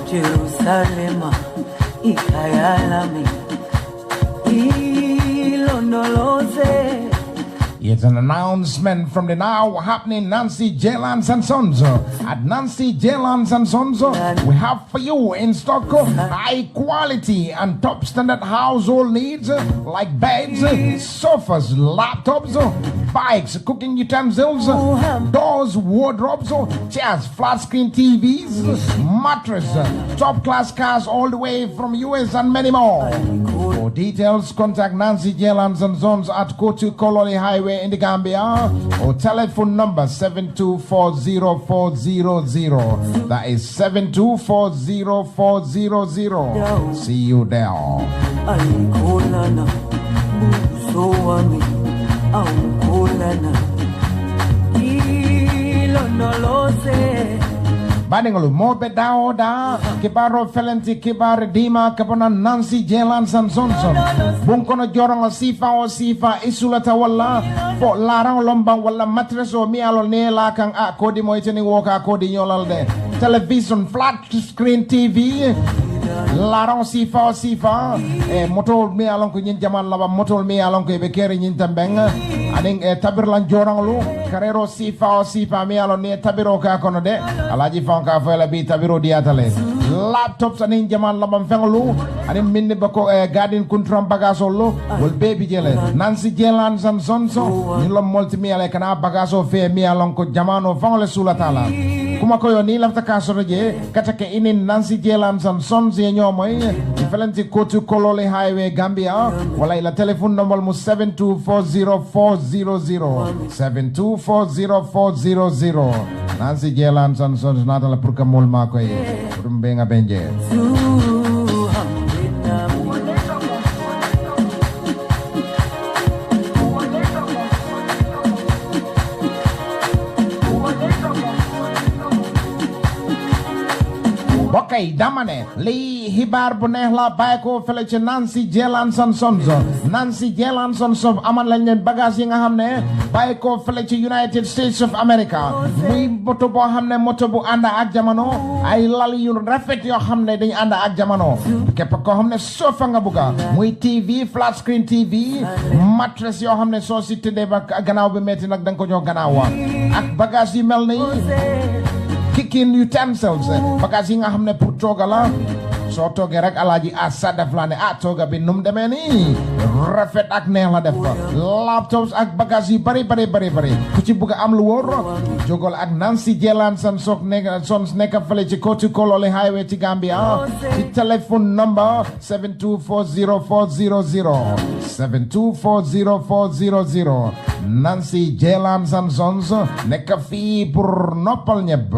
Jerusalem, ikayalami, ilondoloze. It's an announcement from the now happening Nancy Jland and Sons. At Nancy Jland and Sons, we have for you in stock high quality and top standard household needs like beds, sofas, laptops, bikes, cooking utensils, doors, wardrobes, chairs, flat screen TVs, mattress, top class cars all the way from US and many more. For details, contact Nancy Jland and Sons at Kotu Colony Highway in the Gambia or telephone number 7240400. That is 7240400. See you there. Badingolu mobe daoda kibaro felenti kibar dima kapona Nancy Jland and Sonson bunkono jorong sifa o sifa isulata wala fo larang lombang wala mattress o mialo nela kang a kodi mo itini woka kodi yolalde television flat screen TV larang sifa o sifa motol mi alon ko nyin jaman laba motol mi alon ko be kere nyin tambeng aning tabir lan jorong lu karero sifa o sifa mi alon ne tabiro ka kono de alaji fonka fela bi tabiro diatale laptops aning jaman laba fenglu aning minne bako garden kuntram bagaso lo wol baby jele Nancy Jland and Sonso ni lo molti mi ale kana bagaso fe mi alon ko jamano fangole sulatala kuma koyo ni lafta kasoro je katake inin Nancy Jland and Sons ye nyomoy diferenti Kotu Kolole Highway Gambia wala ila telephone number mu 7240400 7240400 Nancy Jland and Sons natala purka mulma koye rumbenga benje Okay, damane li hibar bunehla bayko fele ci Nancy Jland and Sons. Nancy Jland and Sons aman lañ leen bagage yi nga xamne bayko fele ci United States of America. Muy moto bo xamne moto bu anda ak jamono ay lal yu rafet yo xamne dañ anda ak jamono. Kep ko xamne sofa nga buga muy TV flat screen TV mattress yo xamne so ci tede ba gannaaw bi metti nak dang ko jox gannaaw ak bagage yi melni kitchen utensils bagage yi nga xamne pour toga la so toge rek alaji asa def la ne toga bi num demee ni rafet ak neex la def laptops ak bagage yi bari ku ci bëgg am lu wor jogol ak Nancy Jland and Sons nekk fele ci Kotu Kolole Highway ci Gambia ci telephone number 7240400 7240400 Nancy Jland and Sons nekk fii pour noppal ñëpp